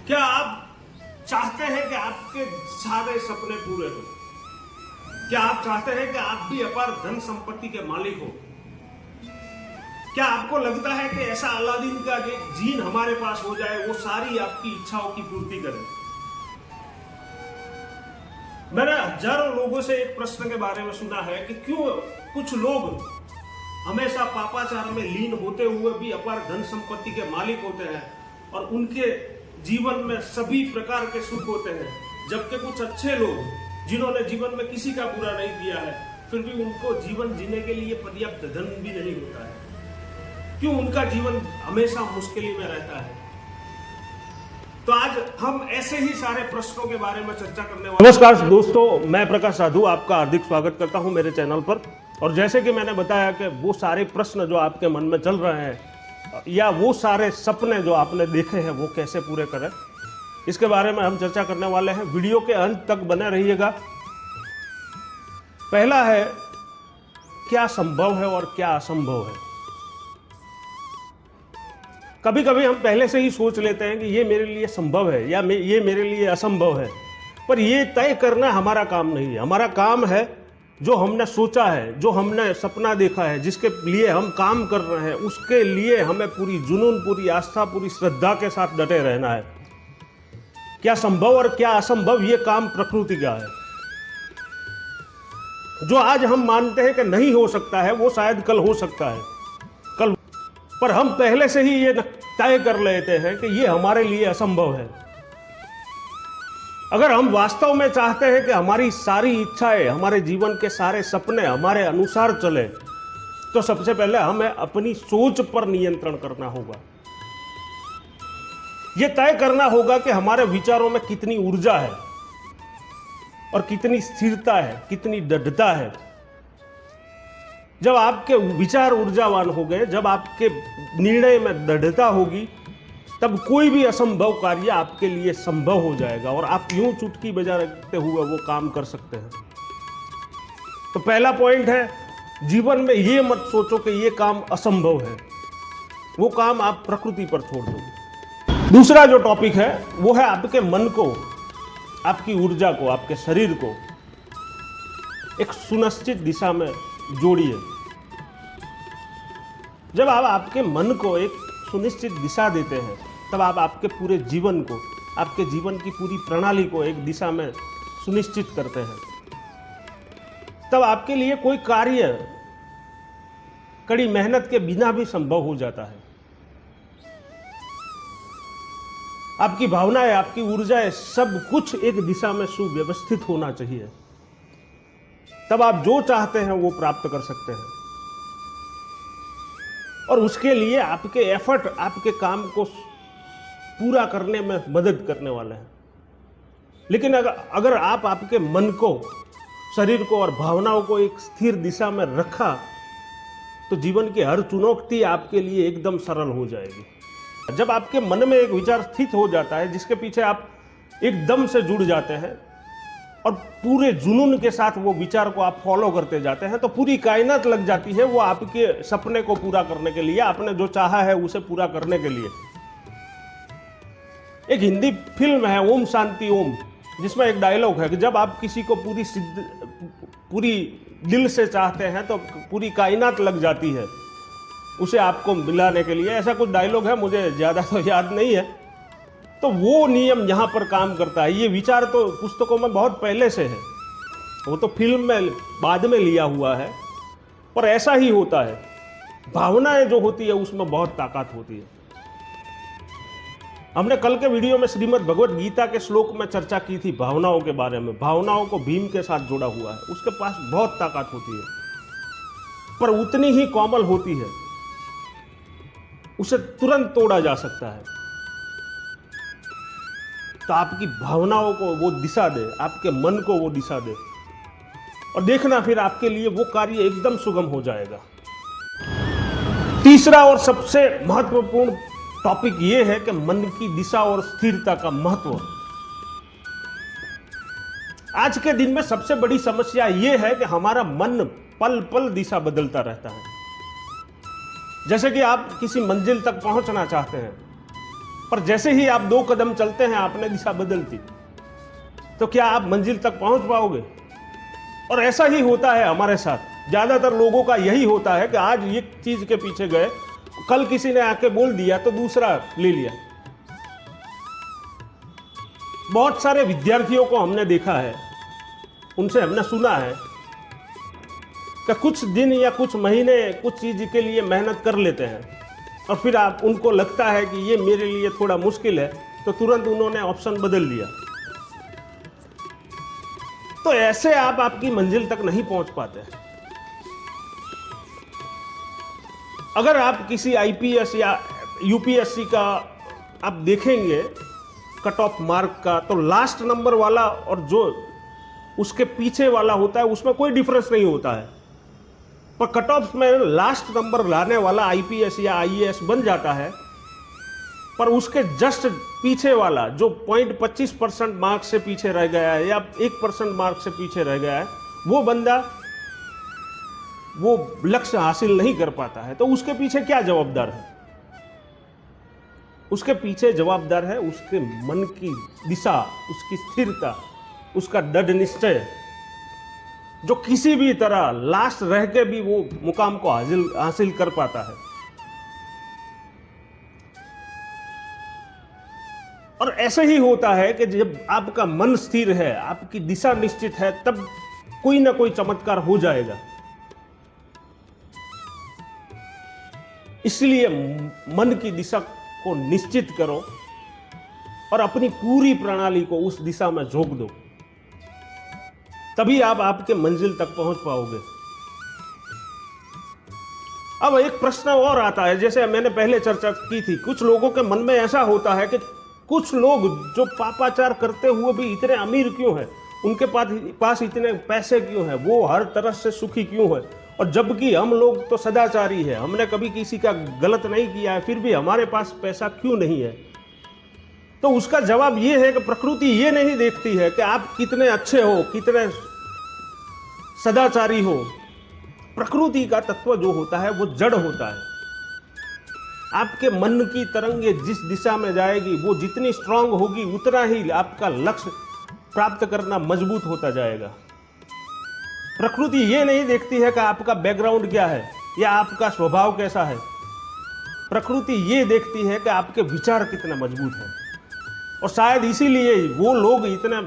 क्या आप चाहते हैं कि आपके सारे सपने पूरे हो? क्या आप चाहते हैं कि आप भी अपार धन संपत्ति के मालिक हो? क्या आपको लगता है कि ऐसा अलादीन का एक जीन हमारे पास हो जाए, वो सारी आपकी इच्छाओं की पूर्ति करे? मैंने हजारों लोगों से एक प्रश्न के बारे में सुना है कि क्यों कुछ लोग हमेशा पापाचार में लीन होते हुए भी अपार धन संपत्ति के मालिक होते हैं और उनके जीवन में सभी प्रकार के सुख होते हैं, जबकि कुछ अच्छे लोग जिन्होंने जीवन में किसी का बुरा नहीं किया है फिर भी उनको जीवन जीने के लिए पर्याप्त धन भी नहीं होता है। क्यों उनका जीवन हमेशा मुश्किल में रहता है? तो आज हम ऐसे ही सारे प्रश्नों के बारे में चर्चा करने वाले। नमस्कार दोस्तों, मैं प्रकाश साधु आपका हार्दिक स्वागत करता हूं मेरे चैनल पर। और जैसे कि मैंने बताया कि वो सारे प्रश्न जो आपके मन में चल रहे हैं या वो सारे सपने जो आपने देखे हैं वो कैसे पूरे करें, इसके बारे में हम चर्चा करने वाले हैं। वीडियो के अंत तक बने रहिएगा। पहला है, क्या संभव है और क्या असंभव है। कभी कभी हम पहले से ही सोच लेते हैं कि ये मेरे लिए संभव है या ये मेरे लिए असंभव है, पर ये तय करना हमारा काम नहीं है। हमारा काम है जो हमने सोचा है, जो हमने सपना देखा है, जिसके लिए हम काम कर रहे हैं, उसके लिए हमें पूरी जुनून, पूरी आस्था, पूरी श्रद्धा के साथ डटे रहना है। क्या संभव और क्या असंभव, ये काम प्रकृति का है। जो आज हम मानते हैं कि नहीं हो सकता है वो शायद कल हो सकता है, पर हम पहले से ही ये तय कर लेते हैं कि ये हमारे लिए असंभव है। अगर हम वास्तव में चाहते हैं कि हमारी सारी इच्छाएं, हमारे जीवन के सारे सपने हमारे अनुसार चले, तो सबसे पहले हमें अपनी सोच पर नियंत्रण करना होगा। यह तय करना होगा कि हमारे विचारों में कितनी ऊर्जा है और कितनी स्थिरता है, कितनी दृढ़ता है। जब आपके विचार ऊर्जावान हो गए, जब आपके निर्णय में दृढ़ता होगी, तब कोई भी असंभव कार्य आपके लिए संभव हो जाएगा और आप यूं चुटकी बजाते हुए वो काम कर सकते हैं। तो पहला पॉइंट है, जीवन में ये मत सोचो कि ये काम असंभव है, वो काम आप प्रकृति पर छोड़ दो। दूसरा जो टॉपिक है वो है आपके मन को, आपकी ऊर्जा को, आपके शरीर को एक सुनिश्चित दिशा में जोड़िए। जब आप आपके मन को एक सुनिश्चित दिशा देते हैं, तब आप आपके पूरे जीवन को, आपके जीवन की पूरी प्रणाली को एक दिशा में सुनिश्चित करते हैं। तब आपके लिए कोई कार्य कड़ी मेहनत के बिना भी संभव हो जाता है। आपकी भावनाएं, आपकी ऊर्जाएं, सब कुछ एक दिशा में सुव्यवस्थित होना चाहिए। तब आप जो चाहते हैं वो प्राप्त कर सकते हैं और उसके लिए आपके एफर्ट आपके काम को पूरा करने में मदद करने वाले हैं। लेकिन अगर आप आपके मन को, शरीर को और भावनाओं को एक स्थिर दिशा में रखा, तो जीवन की हर चुनौती आपके लिए एकदम सरल हो जाएगी। जब आपके मन में एक विचार स्थित हो जाता है जिसके पीछे आप एकदम से जुड़ जाते हैं और पूरे जुनून के साथ वो विचार को आप फॉलो करते जाते हैं, तो पूरी कायनात लग जाती है वो आपके सपने को पूरा करने के लिए, आपने जो चाहा है उसे पूरा करने के लिए। एक हिंदी फिल्म है ओम शांति ओम, जिसमें एक डायलॉग है कि जब आप किसी को पूरी दिल से चाहते हैं तो पूरी कायनात लग जाती है उसे आपको मिलाने के लिए। ऐसा कुछ डायलॉग है, मुझे ज़्यादा तो याद नहीं है। तो वो नियम यहाँ पर काम करता है। ये विचार तो पुस्तकों में बहुत पहले से है, वो तो फिल्म में बाद में लिया हुआ है, पर ऐसा ही होता है। भावनाएं जो होती है उसमें बहुत ताकत होती है। हमने कल के वीडियो में श्रीमद् भगवत गीता के श्लोक में चर्चा की थी भावनाओं के बारे में। भावनाओं को भीम के साथ जोड़ा हुआ है, उसके पास बहुत ताकत होती है, पर उतनी ही कोमल होती है, उसे तुरंत तोड़ा जा सकता है। तो आपकी भावनाओं को वो दिशा दे, आपके मन को वो दिशा दे, और देखना फिर आपके लिए वो कार्य एकदम सुगम हो जाएगा। तीसरा और सबसे महत्वपूर्ण टॉपिक ये है कि मन की दिशा और स्थिरता का महत्व। आज के दिन में सबसे बड़ी समस्या ये है कि हमारा मन पल पल दिशा बदलता रहता है। जैसे कि आप किसी मंजिल तक पहुंचना चाहते हैं, पर जैसे ही आप 2 कदम चलते हैं आपने दिशा बदलती, तो क्या आप मंजिल तक पहुंच पाओगे? और ऐसा ही होता है हमारे साथ। ज्यादातर लोगों का यही होता है कि आज एक चीज के पीछे गए, कल किसी ने आके बोल दिया तो दूसरा ले लिया। बहुत सारे विद्यार्थियों को हमने देखा है, उनसे हमने सुना है कि कुछ दिन या कुछ महीने कुछ चीज के लिए मेहनत कर लेते हैं और फिर आप उनको लगता है कि ये मेरे लिए थोड़ा मुश्किल है, तो तुरंत उन्होंने ऑप्शन बदल दिया। तो ऐसे आप आपकी मंजिल तक नहीं पहुंच पाते। अगर आप किसी आईपीएस या यूपीएससी का आप देखेंगे कट ऑफ मार्क का, तो लास्ट नंबर वाला और जो उसके पीछे वाला होता है उसमें कोई डिफरेंस नहीं होता है। पर कट ऑफ में लास्ट नंबर लाने वाला आईपीएस या आईएएस बन जाता है, पर उसके जस्ट पीछे वाला जो 0.25% मार्क से पीछे रह गया है या 1% मार्क से पीछे रह गया है, वो बंदा वो लक्ष्य हासिल नहीं कर पाता है। तो उसके पीछे क्या जवाबदार है? उसके पीछे जवाबदार है उसके मन की दिशा, उसकी स्थिरता, उसका दृढ़ निश्चय, जो किसी भी तरह लास्ट रह के भी वो मुकाम को हासिल कर पाता है। और ऐसे ही होता है कि जब आपका मन स्थिर है, आपकी दिशा निश्चित है, तब कोई ना कोई चमत्कार हो जाएगा। इसलिए मन की दिशा को निश्चित करो और अपनी पूरी प्रणाली को उस दिशा में झोंक दो, तभी आप आपके मंजिल तक पहुंच पाओगे। अब एक प्रश्न और आता है, जैसे मैंने पहले चर्चा की थी, कुछ लोगों के मन में ऐसा होता है कि कुछ लोग जो पापाचार करते हुए भी इतने अमीर क्यों हैं, उनके पास इतने पैसे क्यों हैं, वो हर तरह से सुखी क्यों है, और जबकि हम लोग तो सदाचारी है, हमने कभी किसी का गलत नहीं किया है, फिर भी हमारे पास पैसा क्यों नहीं है? तो उसका जवाब ये है कि प्रकृति ये नहीं देखती है कि आप कितने अच्छे हो, कितने सदाचारी हो। प्रकृति का तत्व जो होता है वो जड़ होता है। आपके मन की तरंग जिस दिशा में जाएगी, वो जितनी स्ट्रांग होगी उतना ही आपका लक्ष्य प्राप्त करना मजबूत होता जाएगा। प्रकृति ये नहीं देखती है कि आपका बैकग्राउंड क्या है या आपका स्वभाव कैसा है। प्रकृति ये देखती है कि आपके विचार कितने मजबूत हैं, और शायद इसीलिए वो लोग इतना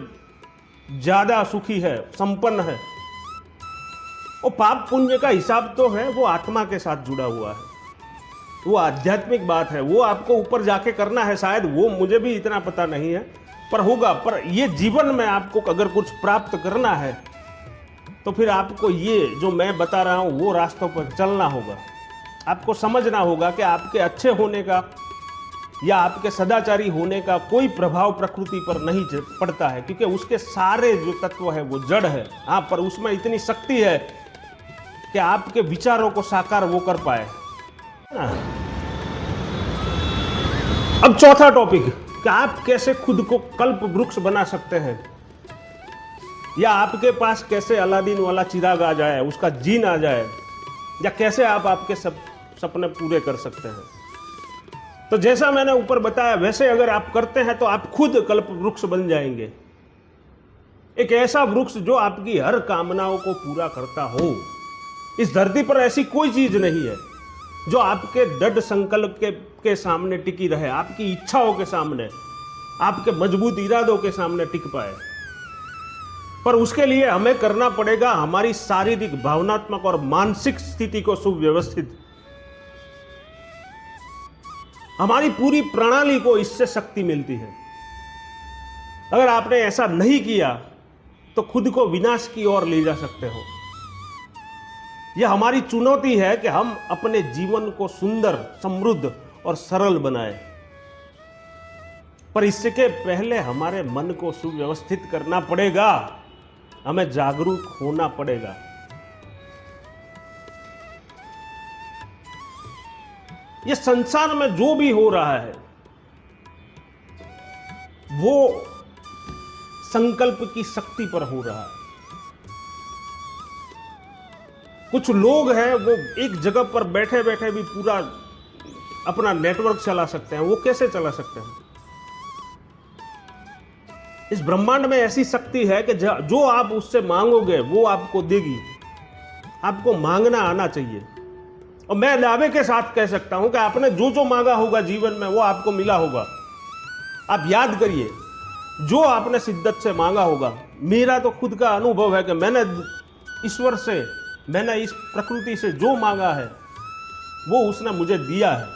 ज्यादा सुखी है, संपन्न है। और पाप पुण्य का हिसाब तो है वो आत्मा के साथ जुड़ा हुआ है, वो आध्यात्मिक बात है, वो आपको ऊपर जाके करना है। शायद वो मुझे भी इतना पता नहीं है, पर होगा। पर ये जीवन में आपको अगर कुछ प्राप्त करना है तो फिर आपको ये जो मैं बता रहा हूं वो रास्तों पर चलना होगा। आपको समझना होगा कि आपके अच्छे होने का या आपके सदाचारी होने का कोई प्रभाव प्रकृति पर नहीं पड़ता है, क्योंकि उसके सारे जो तत्व है वो जड़ है। हाँ, पर उसमें इतनी शक्ति है कि आपके विचारों को साकार वो कर पाए। अब चौथा टॉपिक कि आप कैसे खुद को कल्प वृक्ष बना सकते हैं, या आपके पास कैसे अलादीन वाला चिराग आ जाए, उसका जीन आ जाए, या कैसे आप आपके सपने पूरे कर सकते हैं। तो जैसा मैंने ऊपर बताया वैसे अगर आप करते हैं तो आप खुद कल्प वृक्ष बन जाएंगे। एक ऐसा वृक्ष जो आपकी हर कामनाओं को पूरा करता हो। इस धरती पर ऐसी कोई चीज नहीं है जो आपके दृढ़ संकल्प के सामने टिकी रहे, आपकी इच्छाओं के सामने, आपके मजबूत इरादों के सामने टिक पाए। पर उसके लिए हमें करना पड़ेगा हमारी शारीरिक, भावनात्मक और मानसिक स्थिति को सुव्यवस्थित। हमारी पूरी प्रणाली को इससे शक्ति मिलती है। अगर आपने ऐसा नहीं किया तो खुद को विनाश की ओर ले जा सकते हो। यह हमारी चुनौती है कि हम अपने जीवन को सुंदर, समृद्ध और सरल बनाएं। पर इसके पहले हमारे मन को सुव्यवस्थित करना पड़ेगा, हमें जागरूक होना पड़ेगा। ये संसार में जो भी हो रहा है वो संकल्प की शक्ति पर हो रहा है। कुछ लोग हैं वो एक जगह पर बैठे बैठे भी पूरा अपना नेटवर्क चला सकते हैं, वो कैसे चला सकते हैं? इस ब्रह्मांड में ऐसी शक्ति है कि जो आप उससे मांगोगे वो आपको देगी। आपको मांगना आना चाहिए। और मैं दावे के साथ कह सकता हूं कि आपने जो जो मांगा होगा जीवन में वो आपको मिला होगा। आप याद करिए, जो आपने शिद्दत से मांगा होगा। मेरा तो खुद का अनुभव है कि मैंने ईश्वर से, मैंने इस प्रकृति से जो मांगा है वो उसने मुझे दिया है।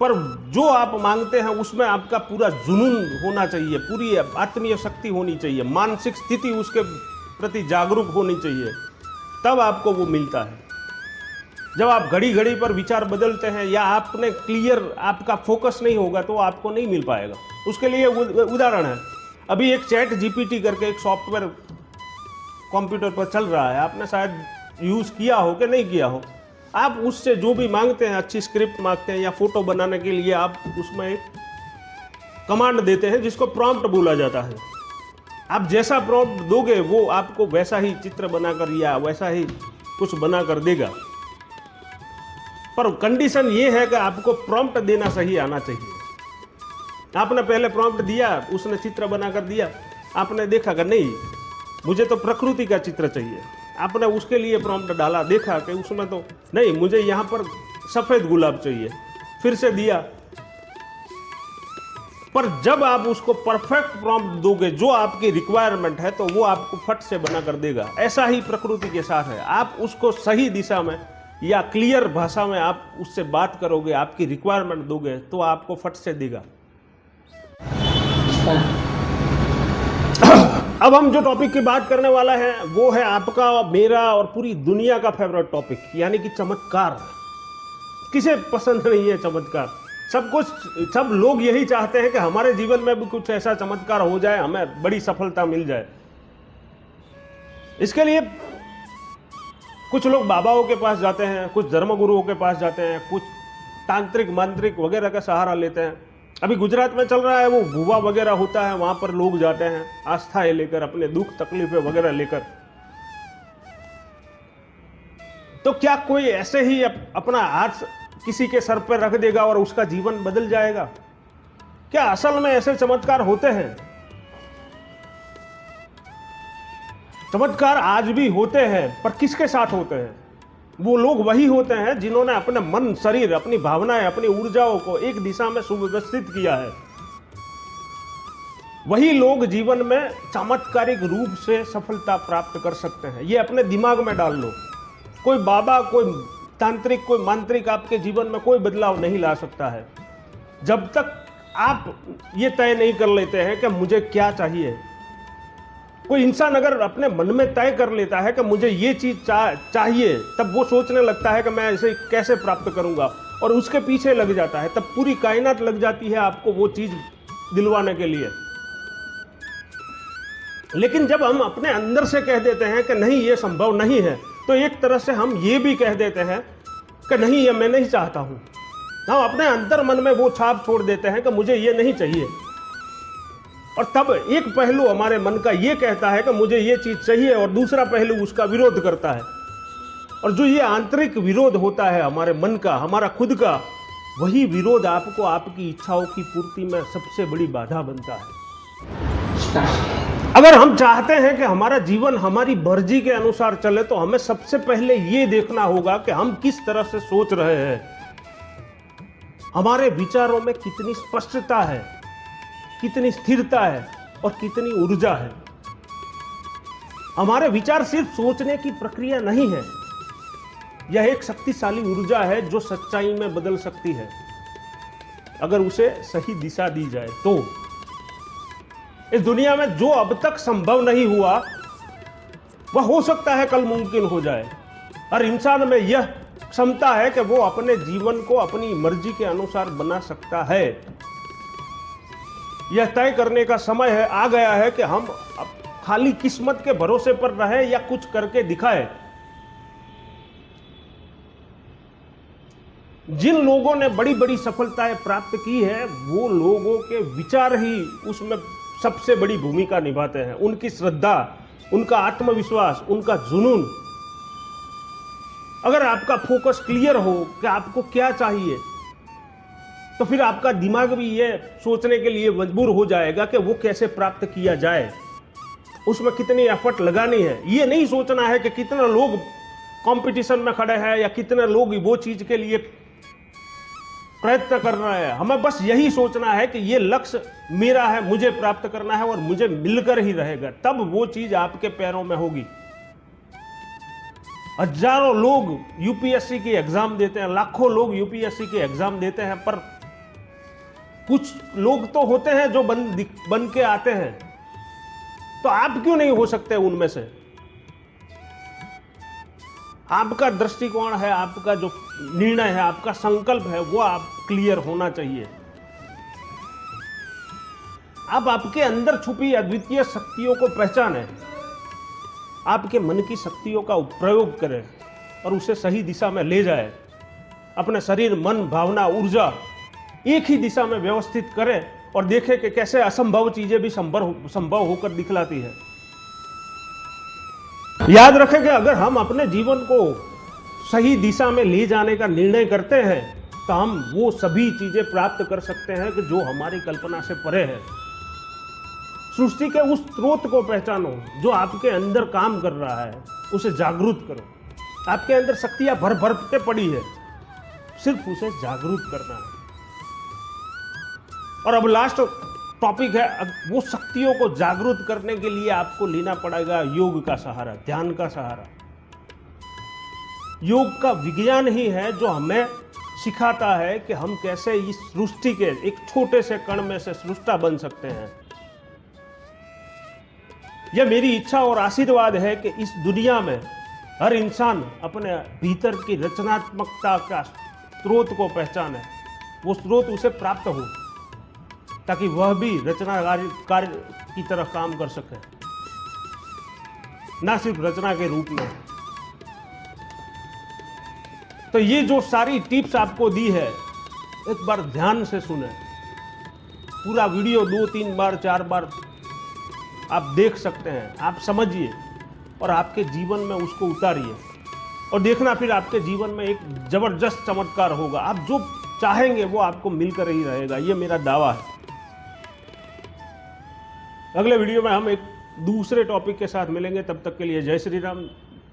पर जो आप मांगते हैं उसमें आपका पूरा जुनून होना चाहिए, पूरी आत्मीय शक्ति होनी चाहिए, मानसिक स्थिति उसके प्रति जागरूक होनी चाहिए, तब आपको वो मिलता है। जब आप घड़ी घड़ी पर विचार बदलते हैं या आपने क्लियर, आपका फोकस नहीं होगा तो आपको नहीं मिल पाएगा। उसके लिए उदाहरण है, अभी एक चैट जीपीटी करके एक सॉफ्टवेयर कंप्यूटर पर चल रहा है, आपने शायद यूज़ किया हो कि नहीं किया हो। आप उससे जो भी मांगते हैं, अच्छी स्क्रिप्ट मांगते हैं या फोटो बनाने के लिए आप उसमें एक कमांड देते हैं जिसको प्रॉम्प्ट बोला जाता है। आप जैसा प्रॉम्प्ट दोगे वो आपको वैसा ही चित्र बनाकर या वैसा ही कुछ बनाकर देगा। पर कंडीशन ये है कि आपको प्रॉम्प्ट देना सही आना चाहिए। आपने पहले प्रॉम्प्ट दिया, उसने चित्र बनाकर दिया, आपने देखा कि नहीं मुझे तो प्रकृति का चित्र चाहिए। आपने उसके लिए प्रॉम्प्ट डाला, देखा कि उसमें तो नहीं, मुझे यहाँ पर सफ़ेद गुलाब चाहिए, फिर से दिया। पर जब आप उसको परफेक्ट प्रॉम्प्ट दोगे जो आपकी रिक्वायरमेंट है तो वो आपको फट से बना कर देगा। ऐसा ही प्रकृति के साथ है। आप उसको सही दिशा में या क्लियर भाषा में आप उससे बात करोगे, आपकी रिक्वायरमेंट दोगे तो आपको फट से देगा। अब हम जो टॉपिक की बात करने वाला है वो है आपका, मेरा और पूरी दुनिया का फेवरेट टॉपिक, यानी कि चमत्कार। किसे पसंद नहीं है चमत्कार? सब लोग यही चाहते हैं कि हमारे जीवन में भी कुछ ऐसा चमत्कार हो जाए, हमें बड़ी सफलता मिल जाए। इसके लिए कुछ लोग बाबाओं के पास जाते हैं, कुछ धर्मगुरुओं के पास जाते हैं, कुछ तांत्रिक मांत्रिक वगैरह का सहारा लेते हैं। अभी गुजरात में चल रहा है वो भुवा वगैरह होता है, वहां पर लोग जाते हैं आस्थाएं लेकर, अपने दुख तकलीफें वगैरह लेकर। तो क्या कोई ऐसे ही अपना हाथ किसी के सर पर रख देगा और उसका जीवन बदल जाएगा? क्या असल में ऐसे चमत्कार होते हैं? चमत्कार आज भी होते हैं, पर किसके साथ होते हैं? वो लोग वही होते हैं जिन्होंने अपने मन, शरीर, अपनी भावनाएं, अपनी ऊर्जाओं को एक दिशा में सुव्यवस्थित किया है। वही लोग जीवन में चमत्कारिक रूप से सफलता प्राप्त कर सकते हैं। ये अपने दिमाग में डाल लो। कोई बाबा, कोई तांत्रिक, कोई मांत्रिक आपके जीवन में कोई बदलाव नहीं ला सकता है जब तक आप ये तय नहीं कर लेते हैं कि मुझे क्या चाहिए। कोई इंसान अगर अपने मन में तय कर लेता है कि मुझे ये चीज चाहिए, तब वो सोचने लगता है कि मैं इसे कैसे प्राप्त करूंगा, और उसके पीछे लग जाता है। तब पूरी कायनात लग जाती है आपको वो चीज दिलवाने के लिए। लेकिन जब हम अपने अंदर से कह देते हैं कि नहीं ये संभव नहीं है, तो एक तरह से हम ये भी कह देते हैं कि नहीं ये मैं नहीं चाहता हूं। हम अपने अंतर मन में वो छाप छोड़ देते हैं कि मुझे ये नहीं चाहिए। और तब एक पहलू हमारे मन का ये कहता है कि मुझे ये चीज चाहिए, और दूसरा पहलू उसका विरोध करता है। और जो ये आंतरिक विरोध होता है हमारे मन का, हमारा खुद का, वही विरोध आपको आपकी इच्छाओं की पूर्ति में सबसे बड़ी बाधा बनता है। अगर हम चाहते हैं कि हमारा जीवन हमारी मर्जी के अनुसार चले, तो हमें सबसे पहले ये देखना होगा कि हम किस तरह से सोच रहे हैं, हमारे विचारों में कितनी स्पष्टता है, कितनी स्थिरता है और कितनी ऊर्जा है। हमारे विचार सिर्फ सोचने की प्रक्रिया नहीं है, यह एक शक्तिशाली ऊर्जा है जो सच्चाई में बदल सकती है अगर उसे सही दिशा दी जाए। तो इस दुनिया में जो अब तक संभव नहीं हुआ वह हो सकता है कल मुमकिन हो जाए। हर इंसान में यह क्षमता है कि वो अपने जीवन को अपनी मर्जी के अनुसार बना सकता है। यह तय करने का समय है, आ गया है कि हम खाली किस्मत के भरोसे पर रहे या कुछ करके दिखाए। जिन लोगों ने बड़ी बड़ी सफलताएं प्राप्त की है, वो लोगों के विचार ही उसमें सबसे बड़ी भूमिका निभाते हैं। उनकी श्रद्धा, उनका आत्मविश्वास, उनका जुनून, अगर आपका फोकस क्लियर हो कि आपको क्या चाहिए, तो फिर आपका दिमाग भी ये सोचने के लिए मजबूर हो जाएगा कि वो कैसे प्राप्त किया जाए, उसमें कितनी एफर्ट लगानी है। ये नहीं सोचना है कि कितना लोग कंपटीशन में खड़े हैं या कितने लोग वो चीज के लिए प्रयत्न कर रहे हैं। हमें बस यही सोचना है कि ये लक्ष्य मेरा है, मुझे प्राप्त करना है और मुझे मिलकर ही रहेगा, तब वो चीज आपके पैरों में होगी। हजारों लोग यूपीएससी की एग्जाम देते हैं, लाखों लोग यूपीएससी की एग्जाम देते हैं, पर कुछ लोग तो होते हैं जो बन के आते हैं। तो आप क्यों नहीं हो सकते उनमें से? आपका दृष्टिकोण है, आपका जो निर्णय है, आपका संकल्प है, वो आप क्लियर होना चाहिए। आप आपके अंदर छुपी अद्वितीय शक्तियों को पहचानें, आपके मन की शक्तियों का प्रयोग करें और उसे सही दिशा में ले जाए। अपने शरीर, मन, भावना, ऊर्जा एक ही दिशा में व्यवस्थित करें और देखें कि कैसे असंभव चीजें भी संभव होकर दिखलाती है। याद रखें कि अगर हम अपने जीवन को सही दिशा में ले जाने का निर्णय करते हैं तो हम वो सभी चीजें प्राप्त कर सकते हैं कि जो हमारी कल्पना से परे है। सृष्टि के उस स्रोत को पहचानो जो आपके अंदर काम कर रहा है, उसे जागरूक करो। आपके अंदर शक्तियां भर भर के पड़ी है, सिर्फ उसे जागरूक करना है। और अब लास्ट टॉपिक है, वो शक्तियों को जागरूक करने के लिए आपको लेना पड़ेगा योग का सहारा, ध्यान का सहारा। योग का विज्ञान ही है जो हमें सिखाता है कि हम कैसे इस सृष्टि के एक छोटे से कण में से सृष्टा बन सकते हैं। यह मेरी इच्छा और आशीर्वाद है कि इस दुनिया में हर इंसान अपने भीतर की रचनात्मकता का स्रोत को पहचाने, वो स्रोत उसे प्राप्त हो, ताकि वह भी रचना कार्य की तरह काम कर सके, ना सिर्फ रचना के रूप में। तो ये जो सारी टिप्स आपको दी है, एक बार ध्यान से सुने। पूरा वीडियो 2-3 बार 4 बार आप देख सकते हैं, आप समझिए और आपके जीवन में उसको उतारिए और देखना फिर आपके जीवन में एक जबरदस्त चमत्कार होगा। आप जो चाहेंगे वो आपको मिलकर ही रहेगा, ये मेरा दावा है। अगले वीडियो में हम एक दूसरे टॉपिक के साथ मिलेंगे, तब तक के लिए जय श्री राम,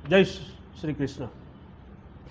जय श्री कृष्ण।